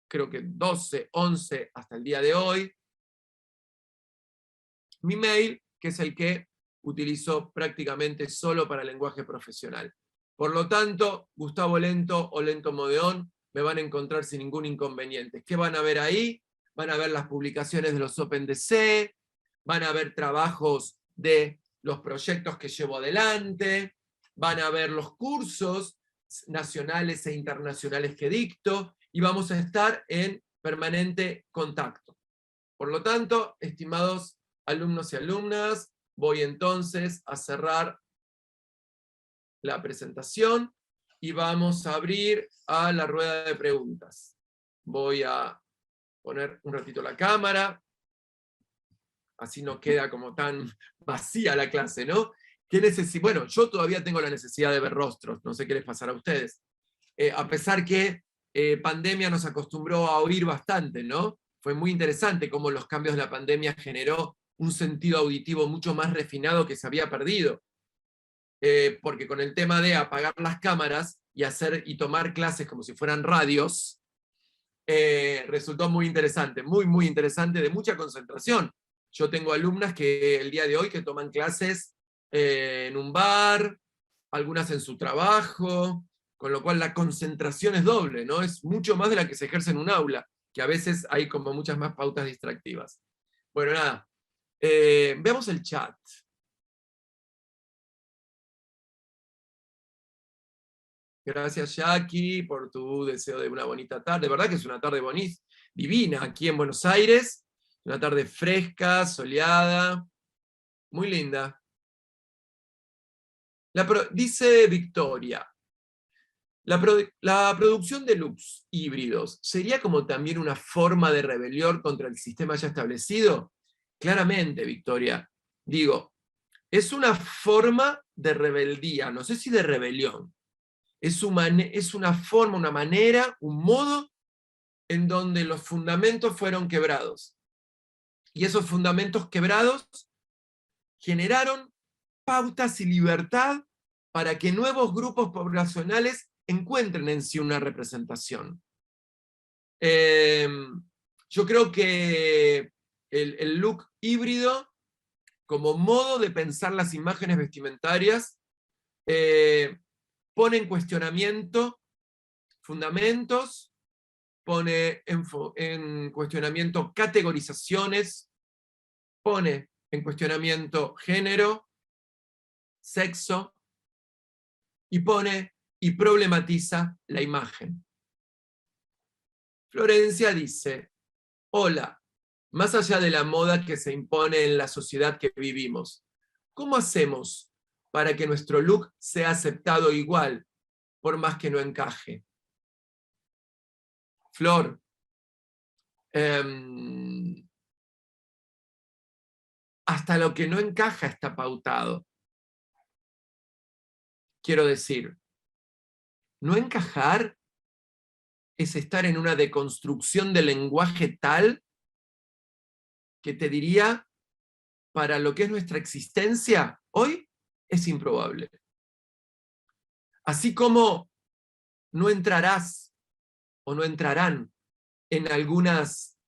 creo que 12, 11 hasta el día de hoy. Mi mail, que es el que utilizo prácticamente solo para lenguaje profesional. Por lo tanto, Gustavo Lento o Lento Modeón me van a encontrar sin ningún inconveniente. ¿Qué van a ver ahí? Van a ver las publicaciones de los OpenDC, van a ver trabajos de los proyectos que llevo adelante, van a ver los cursos nacionales e internacionales que dicto, y vamos a estar en permanente contacto. Por lo tanto, estimados alumnos y alumnas, voy entonces a cerrar la presentación y vamos a abrir a la rueda de preguntas. Voy a poner un ratito la cámara, así no queda como tan vacía la clase, ¿no? Bueno, yo todavía tengo la necesidad de ver rostros, no sé qué les pasará a ustedes. A pesar que pandemia nos acostumbró a oír bastante, ¿no? Fue muy interesante cómo los cambios de la pandemia generó un sentido auditivo mucho más refinado que se había perdido. Porque con el tema de apagar las cámaras y tomar clases como si fueran radios, resultó muy interesante, muy, muy interesante, de mucha concentración. Yo tengo alumnas que el día de hoy que toman clases en un bar, algunas en su trabajo, con lo cual la concentración es doble, ¿no? Es mucho más de la que se ejerce en un aula, que a veces hay como muchas más pautas distractivas. Bueno, nada, veamos el chat. Gracias, Jackie, por tu deseo de una bonita tarde. De verdad que es una tarde bonita, divina, aquí en Buenos Aires. Una tarde fresca, soleada, muy linda. Dice Victoria, la producción de looks híbridos, ¿sería como también una forma de rebelión contra el sistema ya establecido? Claramente, Victoria. Digo, es una forma de rebeldía, no sé si de rebelión. Es una forma, una manera, un modo en donde los fundamentos fueron quebrados. Y esos fundamentos quebrados generaron pautas y libertad para que nuevos grupos poblacionales encuentren en sí una representación. Yo creo que el look híbrido, como modo de pensar las imágenes vestimentarias, pone en cuestionamiento fundamentos, pone en cuestionamiento categorizaciones, pone en cuestionamiento género, sexo, y pone y problematiza la imagen. Florencia dice, hola, más allá de la moda que se impone en la sociedad que vivimos, ¿cómo hacemos para que nuestro look sea aceptado igual, por más que no encaje? Flor, hasta lo que no encaja está pautado. Quiero decir, no encajar es estar en una deconstrucción del lenguaje tal que te diría, para lo que es nuestra existencia hoy, es improbable. Así como no entrarás o no entrarán en algunas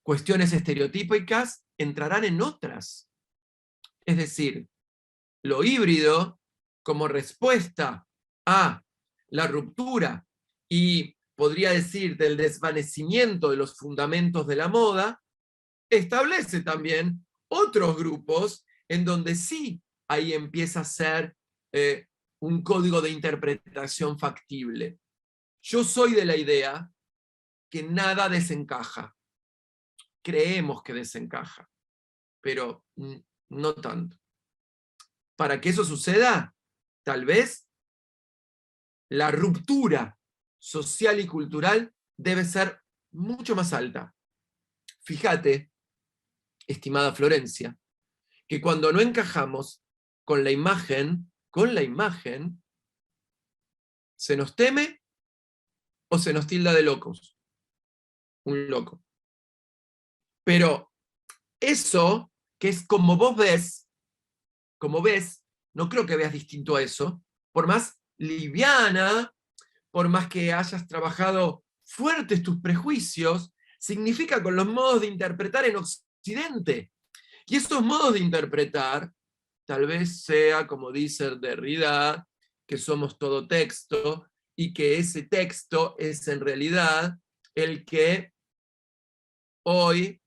cuestiones estereotípicas, entrarán en otras. Es decir, lo híbrido, como respuesta a la ruptura y podría decir del desvanecimiento de los fundamentos de la moda, establece también otros grupos en donde sí ahí empieza a ser un código de interpretación factible. Yo soy de la idea que nada desencaja. Creemos que desencaja, pero no tanto. Para que eso suceda, tal vez la ruptura social y cultural debe ser mucho más alta. Fíjate, estimada Florencia, que cuando no encajamos con la imagen, se nos teme o se nos tilda de locos. Un loco. Pero eso, que es como ves, no creo que veas distinto a eso, por más liviana, por más que hayas trabajado fuertes tus prejuicios, significa con los modos de interpretar en Occidente. Y esos modos de interpretar, tal vez sea, como dice Derrida, que somos todo texto, y que ese texto es en realidad el que hoy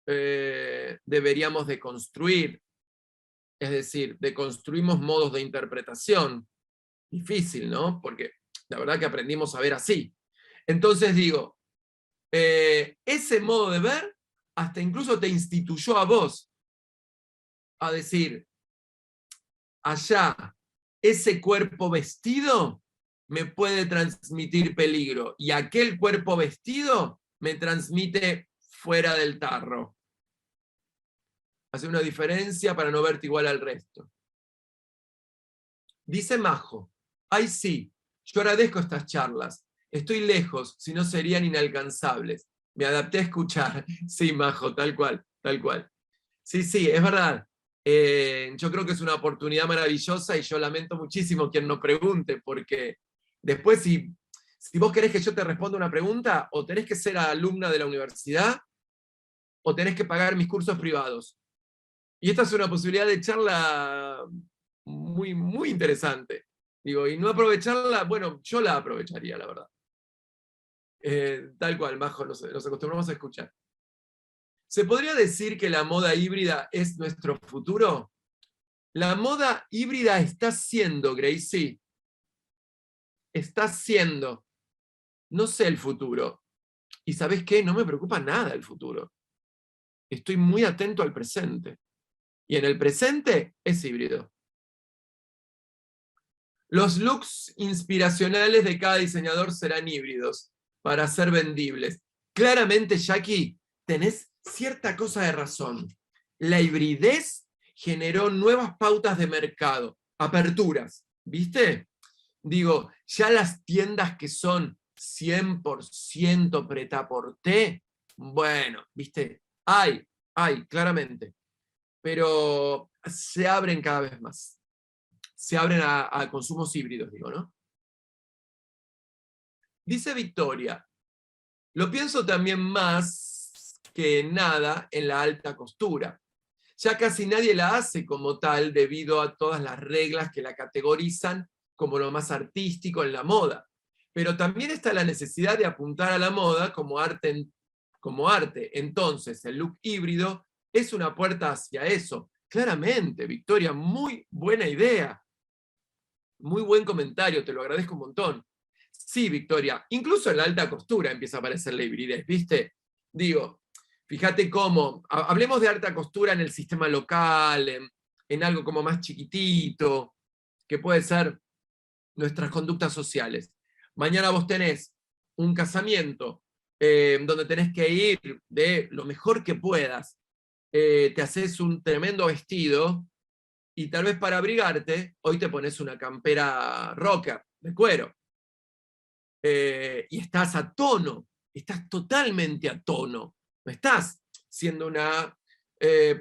deberíamos de construir. Es decir, deconstruimos modos de interpretación. Difícil, ¿no? Porque la verdad que aprendimos a ver así. Entonces digo, ese modo de ver hasta incluso te instituyó a vos a decir, allá, ese cuerpo vestido me puede transmitir peligro y aquel cuerpo vestido me transmite fuera del tarro. Hace una diferencia para no verte igual al resto. Dice Majo, ay sí, yo agradezco estas charlas. Estoy lejos, si no serían inalcanzables. Me adapté a escuchar. Sí, Majo, tal cual, tal cual. Sí, sí, es verdad. Yo creo que es una oportunidad maravillosa y yo lamento muchísimo quien no pregunte, porque después si vos querés que yo te responda una pregunta, o tenés que ser alumna de la universidad, o tenés que pagar mis cursos privados. Y esta es una posibilidad de charla muy, muy interesante. Digo, y no aprovecharla, bueno, yo la aprovecharía, la verdad. Tal cual, Majo, nos acostumbramos a escuchar. ¿Se podría decir que la moda híbrida es nuestro futuro? La moda híbrida está siendo, Gracie. Está siendo. No sé el futuro. ¿Y sabés qué? No me preocupa nada el futuro. Estoy muy atento al presente. Y en el presente es híbrido. Los looks inspiracionales de cada diseñador serán híbridos para ser vendibles. Claramente, Jackie, tenés cierta cosa de razón. La hibridez generó nuevas pautas de mercado, aperturas, ¿viste? Digo, ya las tiendas que son 100% prêt-à-porter, bueno, ¿viste? Hay, claramente. Pero se abren cada vez más. Se abren a consumos híbridos, digo, ¿no? Dice Victoria, lo pienso también más que nada en la alta costura. Ya casi nadie la hace como tal debido a todas las reglas que la categorizan como lo más artístico en la moda. Pero también está la necesidad de apuntar a la moda como arte. Entonces, el look híbrido es una puerta hacia eso. Claramente, Victoria, muy buena idea. Muy buen comentario, te lo agradezco un montón. Sí, Victoria, incluso en la alta costura empieza a aparecer la hibridez, ¿viste? Digo, fíjate cómo, hablemos de alta costura en el sistema local, en algo como más chiquitito, que puede ser nuestras conductas sociales. Mañana vos tenés un casamiento donde tenés que ir de lo mejor que puedas, te haces un tremendo vestido, y tal vez para abrigarte, hoy te pones una campera rocker, de cuero. Y estás a tono, estás totalmente a tono. No estás siendo una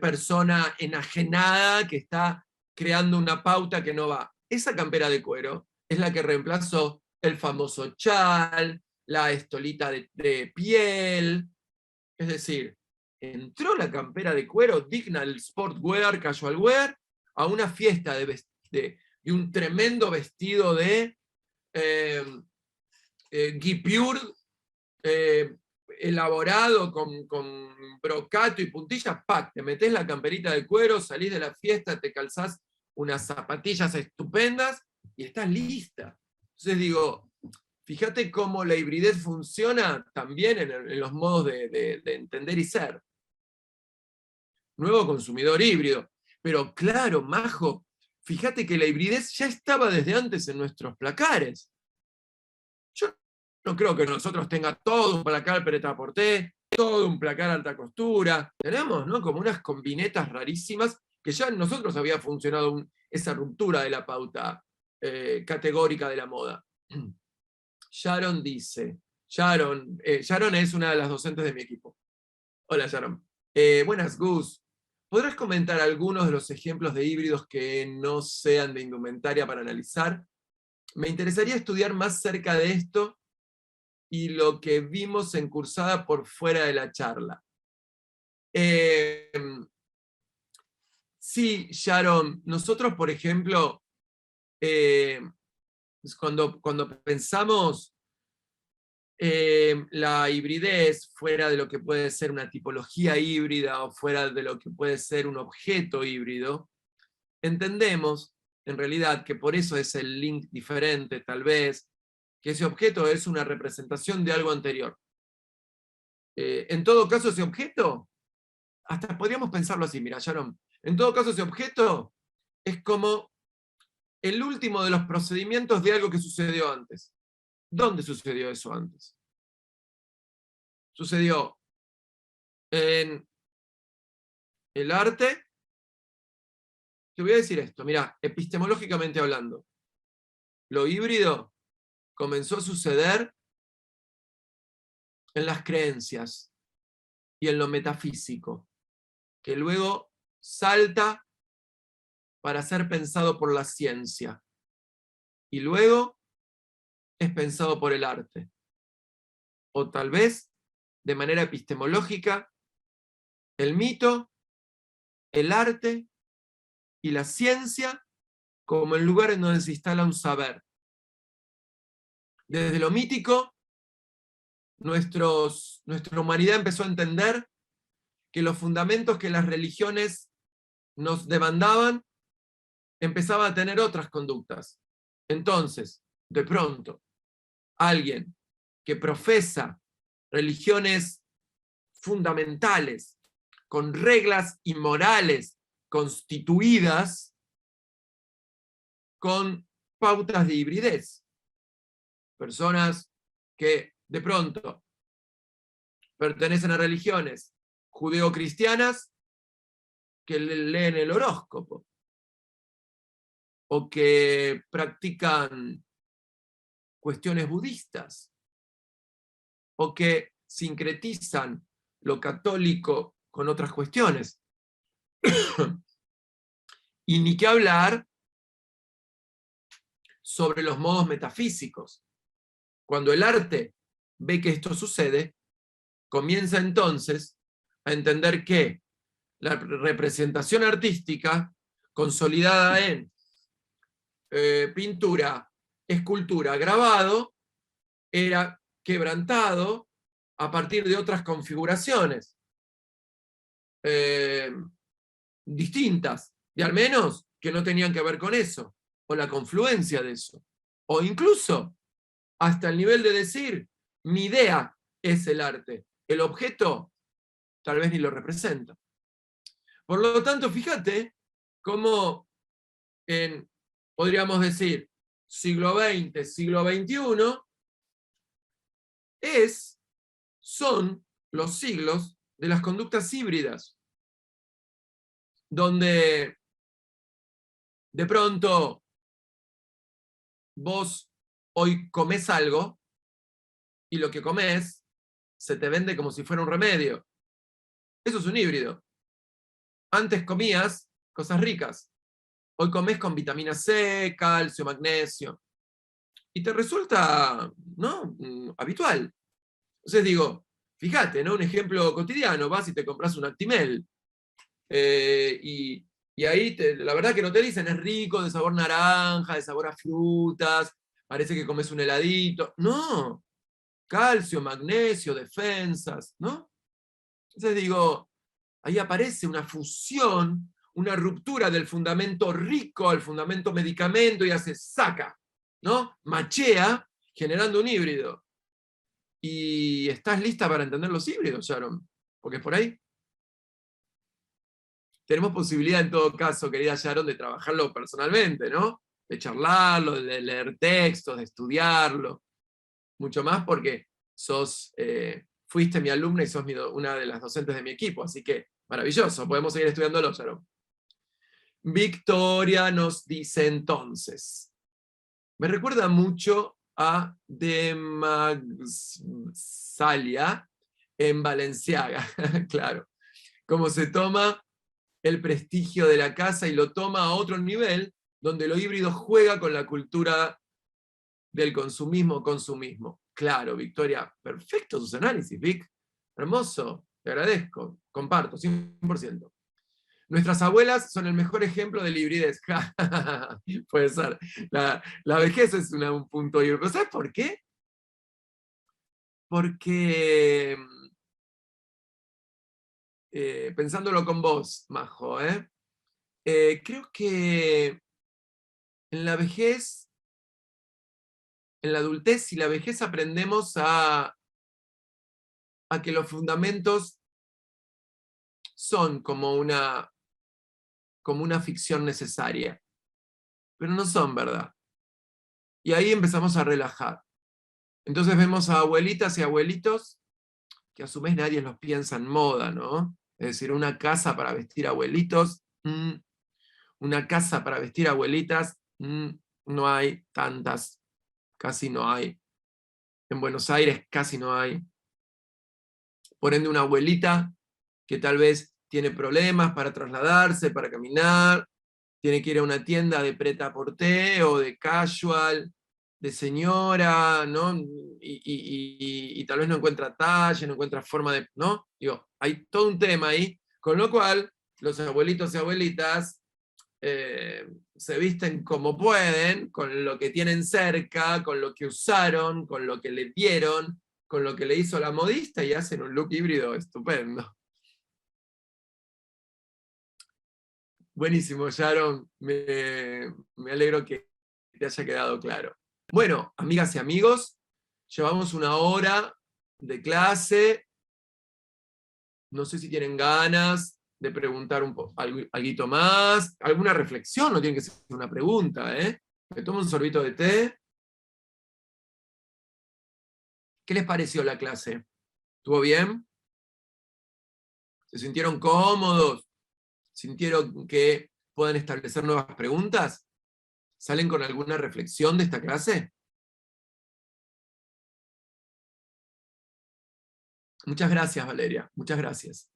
persona enajenada que está creando una pauta que no va. Esa campera de cuero es la que reemplazó el famoso chal, la estolita de piel. Es decir, entró la campera de cuero digna del sportwear, casual wear, a una fiesta de un tremendo vestido de eh, guipure, eh, elaborado con brocato y puntillas. ¡Pac! Te metés la camperita de cuero, salís de la fiesta, te calzás unas zapatillas estupendas y estás lista. Entonces digo, fíjate cómo la hibridez funciona también en los modos de entender y ser. Nuevo consumidor híbrido. Pero claro, Majo, fíjate que la hibridez ya estaba desde antes en nuestros placares. Yo no creo que nosotros tenga todo un placar prêt-à-porter, todo un placar alta costura. Tenemos, ¿no?, como unas combinetas rarísimas que ya en nosotros había funcionado esa ruptura de la pauta categórica de la moda. Sharon dice, Sharon es una de las docentes de mi equipo. Hola, Sharon. Buenas, Gus. ¿Podrás comentar algunos de los ejemplos de híbridos que no sean de indumentaria para analizar? Me interesaría estudiar más cerca de esto y lo que vimos en cursada por fuera de la charla. Sí, Sharon, nosotros, por ejemplo, cuando pensamos la hibridez fuera de lo que puede ser una tipología híbrida o fuera de lo que puede ser un objeto híbrido, entendemos en realidad que por eso es el link diferente, tal vez, que ese objeto es una representación de algo anterior. En todo caso, ese objeto, hasta podríamos pensarlo así, mira, Sharon, en todo caso, ese objeto es como el último de los procedimientos de algo que sucedió antes. ¿Dónde sucedió eso antes? Sucedió en el arte. Te voy a decir esto, mira, epistemológicamente hablando, lo híbrido comenzó a suceder en las creencias y en lo metafísico, que luego salta para ser pensado por la ciencia, y luego es pensado por el arte. O tal vez, de manera epistemológica, el mito, el arte y la ciencia como el lugar en donde se instala un saber. Desde lo mítico, nuestra humanidad empezó a entender que los fundamentos que las religiones nos demandaban empezaban a tener otras conductas. Entonces, de pronto, alguien que profesa religiones fundamentales, con reglas y morales constituidas, con pautas de hibridez. Personas que de pronto pertenecen a religiones judeocristianas que leen el horóscopo, o que practican cuestiones budistas, o que sincretizan lo católico con otras cuestiones. Y ni qué hablar sobre los modos metafísicos. Cuando el arte ve que esto sucede, comienza entonces a entender que la representación artística, consolidada en pintura, escultura, grabado, era quebrantado a partir de otras configuraciones distintas, y al menos que no tenían que ver con eso, o la confluencia de eso, o incluso hasta el nivel de decir, mi idea es el arte, el objeto tal vez ni lo representa. Por lo tanto, fíjate cómo podríamos decir, siglo XX, siglo XXI, son los siglos de las conductas híbridas, donde de pronto vos hoy comés algo y lo que comés se te vende como si fuera un remedio. Eso es un híbrido. Antes comías cosas ricas, hoy comés con vitamina C, calcio, magnesio. y te resulta, ¿no? Habitual. Entonces digo, fíjate, ¿no? Un ejemplo cotidiano, vas y te compras un Actimel, y ahí la verdad que no te dicen es rico, de sabor naranja, de sabor a frutas, parece que comes un heladito. No, calcio, magnesio, defensas, ¿no? Entonces digo, ahí aparece una fusión, una ruptura del fundamento rico al fundamento medicamento y hace saca, ¿no? Machea, generando un híbrido. Y estás lista para entender los híbridos, Sharon, porque es por ahí. Tenemos posibilidad en todo caso, querida Sharon, de trabajarlo personalmente, ¿no? De charlarlo, de leer textos, de estudiarlo. Mucho más porque fuiste mi alumna y sos una de las docentes de mi equipo, así que maravilloso, podemos seguir estudiándolo, Sharon. Victoria nos dice entonces, me recuerda mucho a De Magsalia en Balenciaga, claro, cómo se toma el prestigio de la casa y lo toma a otro nivel, donde lo híbrido juega con la cultura del consumismo. Claro, Victoria, perfecto tus análisis, Vic. Hermoso, te agradezco, comparto, 100%. Nuestras abuelas son el mejor ejemplo de la hibridez. Puede ser. La vejez es un punto híbrido. ¿Sabes por qué? Porque, pensándolo con vos, Majo, creo que en la vejez, en la adultez y la vejez aprendemos a que los fundamentos son como una ficción necesaria, pero no son verdad. Y ahí empezamos a relajar. Entonces vemos a abuelitas y abuelitos que a su vez nadie los piensa en moda, ¿no? Es decir, una casa para vestir abuelitos, una casa para vestir abuelitas, no hay tantas, casi no hay. En Buenos Aires casi no hay. Por ende, una abuelita que tal vez tiene problemas para trasladarse, para caminar, tiene que ir a una tienda de prêt-à-porter o de casual, de señora, ¿no? Y tal vez no encuentra talle, no encuentra forma de, ¿no? Digo, hay todo un tema ahí, con lo cual los abuelitos y abuelitas se visten como pueden, con lo que tienen cerca, con lo que usaron, con lo que le dieron, con lo que le hizo la modista y hacen un look híbrido estupendo. Buenísimo, Sharon. Me alegro que te haya quedado claro. Bueno, amigas y amigos, llevamos una hora de clase. No sé si tienen ganas de preguntar algo más, alguna reflexión, no tiene que ser una pregunta, ¿eh? Me tomo un sorbito de té. ¿Qué les pareció la clase? ¿Estuvo bien? ¿Se sintieron cómodos? ¿Sintieron que pueden establecer nuevas preguntas? ¿Salen con alguna reflexión de esta clase? Muchas gracias, Valeria. Muchas gracias.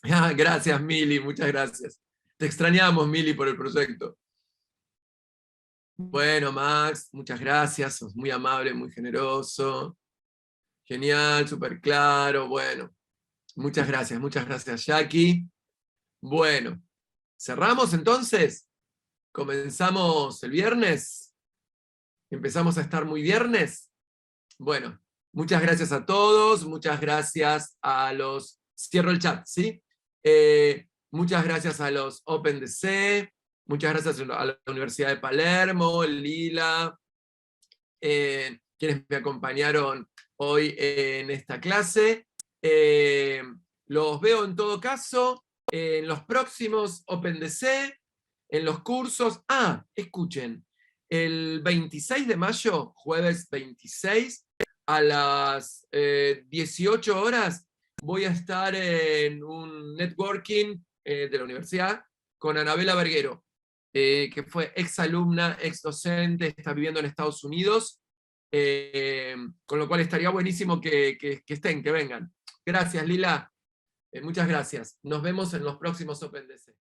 Ah, gracias, Mili. Muchas gracias. Te extrañamos, Mili, por el proyecto. Bueno, Max, muchas gracias. Sos muy amable, muy generoso. Genial, súper claro. Bueno, muchas gracias, Jackie. Bueno, ¿cerramos entonces? ¿Comenzamos el viernes? ¿Empezamos a estar muy viernes? Bueno, muchas gracias a todos, muchas gracias a los... Cierro el chat, ¿sí? Muchas gracias a los OpenDC, muchas gracias a la Universidad de Palermo, Lila, quienes me acompañaron hoy en esta clase. Los veo en todo caso en los próximos OpenDC, en los cursos. Escuchen, el 26 de mayo, jueves 26, a las 18 horas, voy a estar en un networking de la universidad con Anabela Verguero, que fue exalumna, ex docente, está viviendo en Estados Unidos, con lo cual estaría buenísimo que estén, que vengan. Gracias, Lila. Muchas gracias. Nos vemos en los próximos OpenDC.